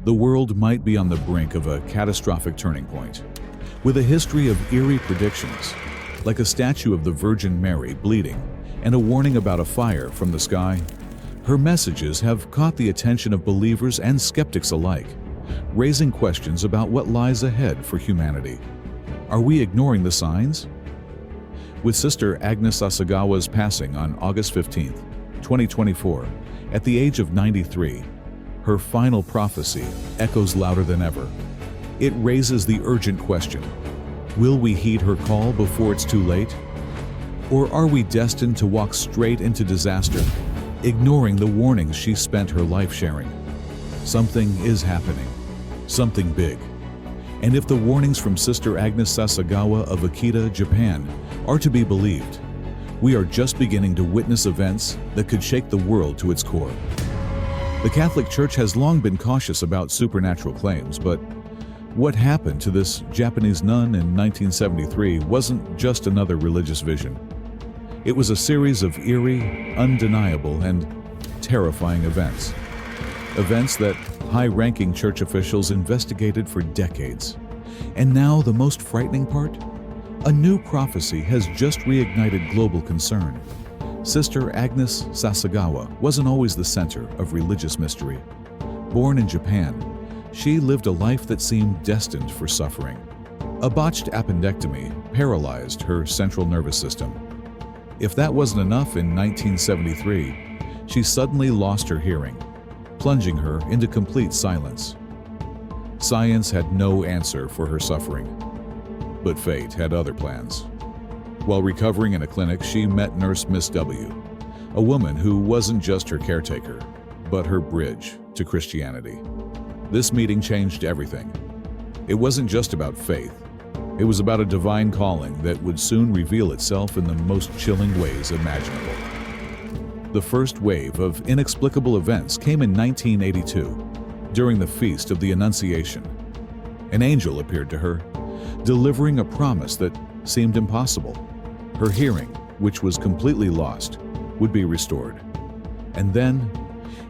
The world might be on the brink of a catastrophic turning point. With a history of eerie predictions, like a statue of the Virgin Mary bleeding and a warning about a fire from the sky, her messages have caught the attention of believers and skeptics alike, raising questions about what lies ahead for humanity. Are we ignoring the signs? With Sister Agnes Sasagawa's passing on August 15, 2024, at the age of 93, her final prophecy echoes louder than ever. It raises the urgent question: will we heed her call before it's too late? Or are we destined to walk straight into disaster, ignoring the warnings she spent her life sharing? Something is happening, something big. And if the warnings from Sister Agnes Sasagawa of Akita, Japan, are to be believed, we are just beginning to witness events that could shake the world to its core. The Catholic Church has long been cautious about supernatural claims, but what happened to this Japanese nun in 1973 wasn't just another religious vision. It was a series of eerie, undeniable, and terrifying events. Events that high-ranking church officials investigated for decades. And now the most frightening part? A new prophecy has just reignited global concern. Sister Agnes Sasagawa wasn't always the center of religious mystery. Born in Japan, she lived a life that seemed destined for suffering. A botched appendectomy paralyzed her central nervous system. If that wasn't enough, in 1973, she suddenly lost her hearing, plunging her into complete silence. Science had no answer for her suffering, but fate had other plans. While recovering in a clinic, she met nurse Miss W, a woman who wasn't just her caretaker, but her bridge to Christianity. This meeting changed everything. It wasn't just about faith. It was about a divine calling that would soon reveal itself in the most chilling ways imaginable. The first wave of inexplicable events came in 1982, during the Feast of the Annunciation. An angel appeared to her, delivering a promise that seemed impossible. Her hearing, which was completely lost, would be restored. And then,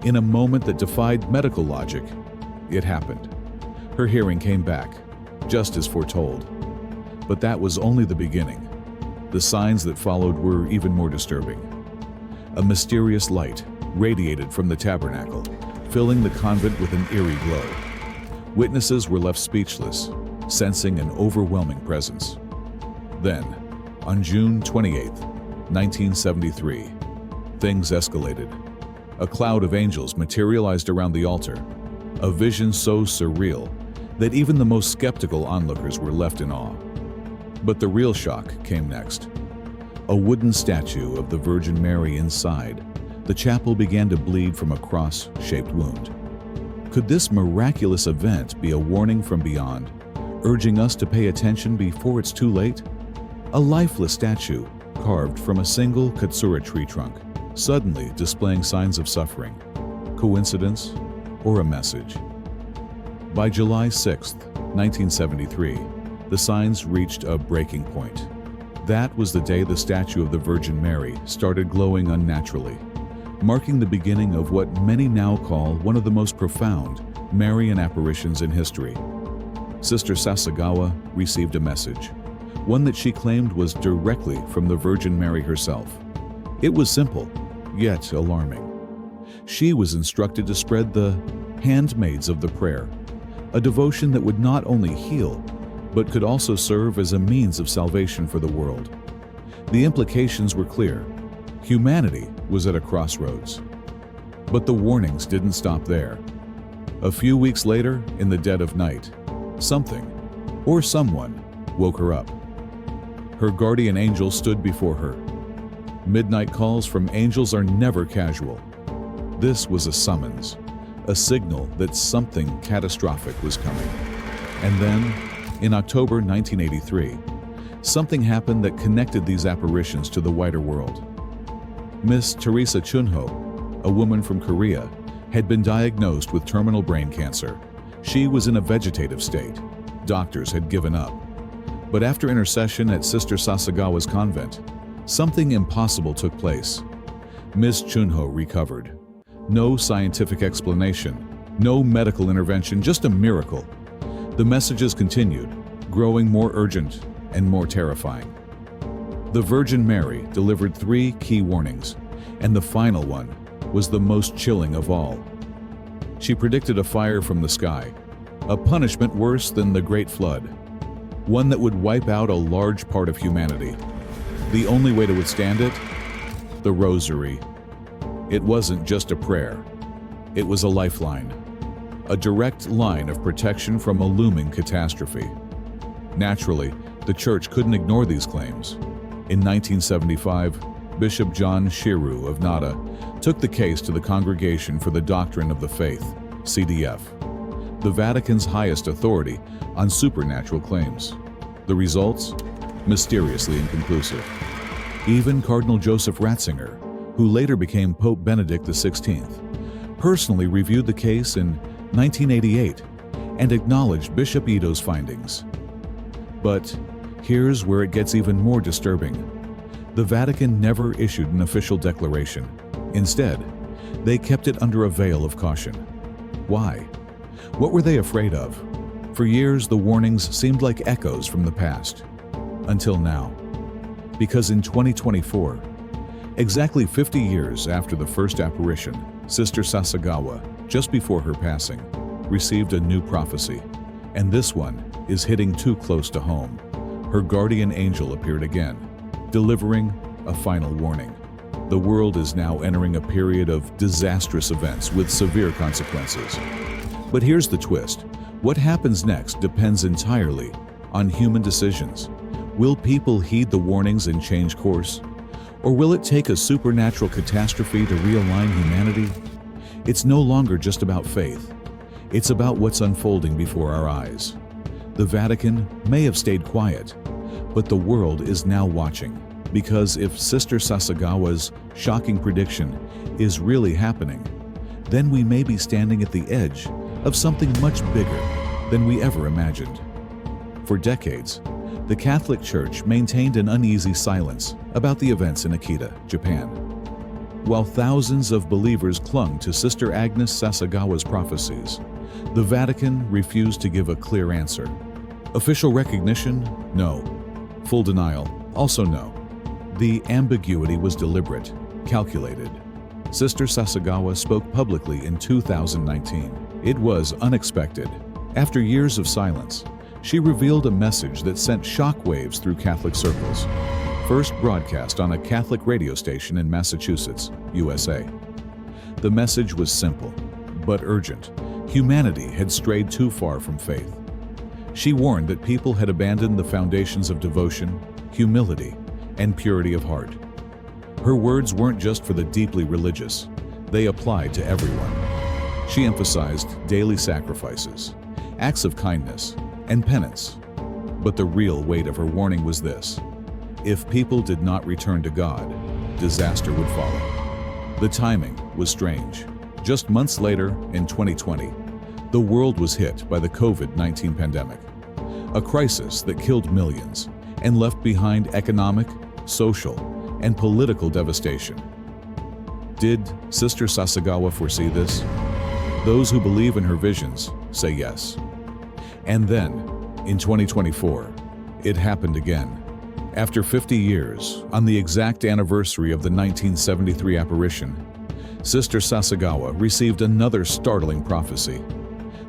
in a moment that defied medical logic, it happened. Her hearing came back, just as foretold. But that was only the beginning. The signs that followed were even more disturbing. A mysterious light radiated from the tabernacle, filling the convent with an eerie glow. Witnesses were left speechless, sensing an overwhelming presence. Then, on June 28, 1973, things escalated. A cloud of angels materialized around the altar, a vision so surreal that even the most skeptical onlookers were left in awe. But the real shock came next. A wooden statue of the Virgin Mary inside the chapel began to bleed from a cross-shaped wound. Could this miraculous event be a warning from beyond, urging us to pay attention before it's too late? A lifeless statue, carved from a single katsura tree trunk, suddenly displaying signs of suffering. Coincidence or a message? By July 6, 1973, the signs reached a breaking point. That was the day the statue of the Virgin Mary started glowing unnaturally, marking the beginning of what many now call one of the most profound Marian apparitions in history. Sister Sasagawa received a message, one that she claimed was directly from the Virgin Mary herself. It was simple, yet alarming. She was instructed to spread the handmaids of the prayer, a devotion that would not only heal, but could also serve as a means of salvation for the world. The implications were clear. Humanity was at a crossroads. But the warnings didn't stop there. A few weeks later, in the dead of night, something, or someone, woke her up. Her guardian angel stood before her. Midnight calls from angels are never casual. This was a summons, a signal that something catastrophic was coming. And then, in October 1983, something happened that connected these apparitions to the wider world. Miss Teresa Chunho, a woman from Korea, had been diagnosed with terminal brain cancer. She was in a vegetative state. Doctors had given up. But after intercession at Sister Sasagawa's convent, something impossible took place. Miss Chunho recovered. No scientific explanation, No medical intervention, just a miracle. The messages continued, growing more urgent and more terrifying. The Virgin Mary delivered 3 key warnings, and the final one was the most chilling of all. She predicted a fire from the sky, a punishment worse than the Great Flood, one that would wipe out a large part of humanity. The only way to withstand it? The Rosary. It wasn't just a prayer. It was a lifeline, a direct line of protection from a looming catastrophe. Naturally, the Church couldn't ignore these claims. In 1975, Bishop John Shiru of Nada took the case to the Congregation for the Doctrine of the Faith, CDF, the Vatican's highest authority on supernatural claims. The results? Mysteriously inconclusive. Even Cardinal Joseph Ratzinger, who later became Pope Benedict XVI, personally reviewed the case in 1988 and acknowledged Bishop Ito's findings. But here's where it gets even more disturbing. The Vatican never issued an official declaration. Instead, they kept it under a veil of caution. Why? What were they afraid of? For years, the warnings seemed like echoes from the past. Until now. Because in 2024, exactly 50 years after the first apparition, Sister Sasagawa, just before her passing, received a new prophecy. And this one is hitting too close to home. Her guardian angel appeared again, delivering a final warning. The world is now entering a period of disastrous events with severe consequences. But here's the twist. What happens next depends entirely on human decisions. Will people heed the warnings and change course? Or will it take a supernatural catastrophe to realign humanity? It's no longer just about faith. It's about what's unfolding before our eyes. The Vatican may have stayed quiet, but the world is now watching. Because if Sister Sasagawa's shocking prediction is really happening, then we may be standing at the edge of something much bigger than we ever imagined. For decades, the Catholic Church maintained an uneasy silence about the events in Akita, Japan. While thousands of believers clung to Sister Agnes Sasagawa's prophecies, the Vatican refused to give a clear answer. Official recognition? No. Full denial? Also no. The ambiguity was deliberate, calculated. Sister Sasagawa spoke publicly in 2019. It was unexpected. After years of silence, she revealed a message that sent shockwaves through Catholic circles. First broadcast on a Catholic radio station in Massachusetts, USA. The message was simple, but urgent. Humanity had strayed too far from faith. She warned that people had abandoned the foundations of devotion, humility, and purity of heart. Her words weren't just for the deeply religious. They applied to everyone. She emphasized daily sacrifices, acts of kindness, and penance. But the real weight of her warning was this: if people did not return to God, disaster would follow. The timing was strange. Just months later, in 2020, the world was hit by the COVID-19 pandemic, a crisis that killed millions and left behind economic, social, and political devastation. Did Sister Sasagawa foresee this? Those who believe in her visions say yes. And then, in 2024, it happened again. After 50 years, on the exact anniversary of the 1973 apparition, Sister Sasagawa received another startling prophecy.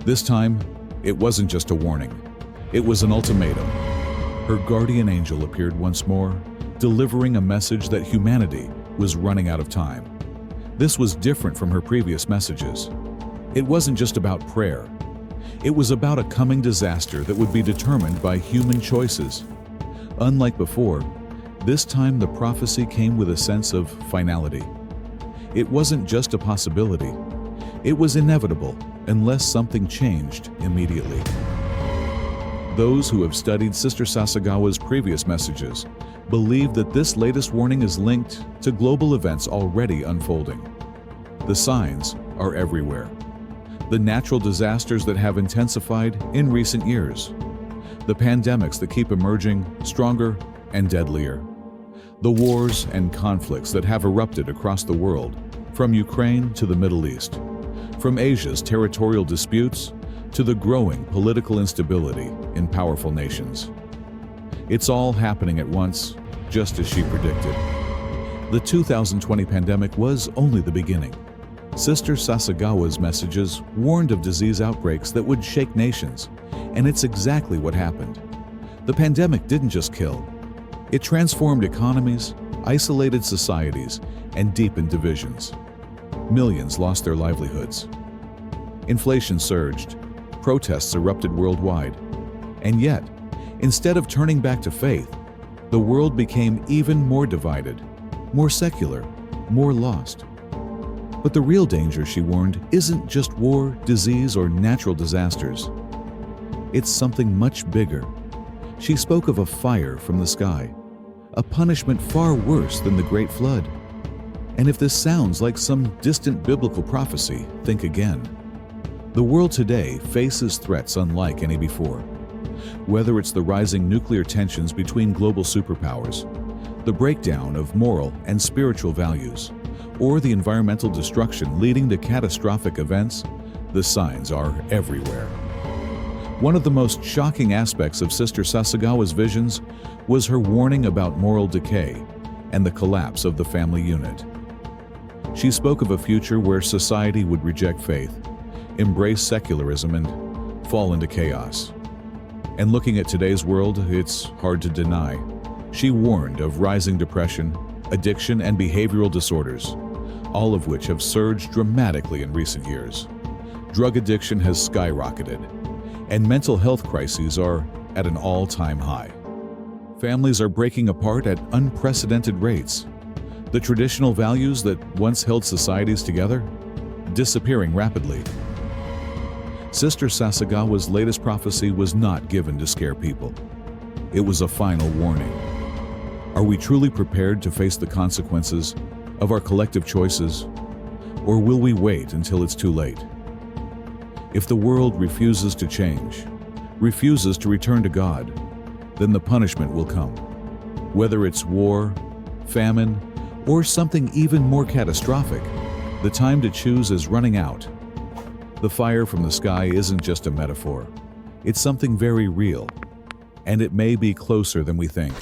This time, it wasn't just a warning. It was an ultimatum. Her guardian angel appeared once more, delivering a message that humanity was running out of time. This was different from her previous messages. It wasn't just about prayer. It was about a coming disaster that would be determined by human choices. Unlike before, this time the prophecy came with a sense of finality. It wasn't just a possibility. It was inevitable unless something changed immediately. Those who have studied Sister Sasagawa's previous messages believe that this latest warning is linked to global events already unfolding. The signs are everywhere. The natural disasters that have intensified in recent years. The pandemics that keep emerging stronger and deadlier. The wars and conflicts that have erupted across the world, from Ukraine to the Middle East, from Asia's territorial disputes to the growing political instability in powerful nations. It's all happening at once, just as she predicted. The 2020 pandemic was only the beginning. Sister Sasagawa's messages warned of disease outbreaks that would shake nations, and it's exactly what happened. The pandemic didn't just kill. It transformed economies, isolated societies, and deepened divisions. Millions lost their livelihoods. Inflation surged, protests erupted worldwide, and yet, instead of turning back to faith, the world became even more divided, more secular, more lost. But the real danger, she warned, isn't just war, disease, or natural disasters. It's something much bigger. She spoke of a fire from the sky, a punishment far worse than the Great Flood. And if this sounds like some distant biblical prophecy, think again. The world today faces threats unlike any before. Whether it's the rising nuclear tensions between global superpowers, the breakdown of moral and spiritual values, or the environmental destruction leading to catastrophic events, the signs are everywhere. One of the most shocking aspects of Sister Sasagawa's visions was her warning about moral decay and the collapse of the family unit. She spoke of a future where society would reject faith, embrace secularism, and fall into chaos. And looking at today's world, it's hard to deny. She warned of rising depression, addiction, and behavioral disorders, all of which have surged dramatically in recent years. Drug addiction has skyrocketed, and mental health crises are at an all-time high. Families are breaking apart at unprecedented rates. The traditional values that once held societies together, disappearing rapidly. Sister Sasagawa's latest prophecy was not given to scare people. It was a final warning. Are we truly prepared to face the consequences of our collective choices, or will we wait until it's too late? If the world refuses to change, refuses to return to God, then the punishment will come. Whether it's war, famine, or something even more catastrophic, the time to choose is running out. The fire from the sky isn't just a metaphor. It's something very real, and it may be closer than we think.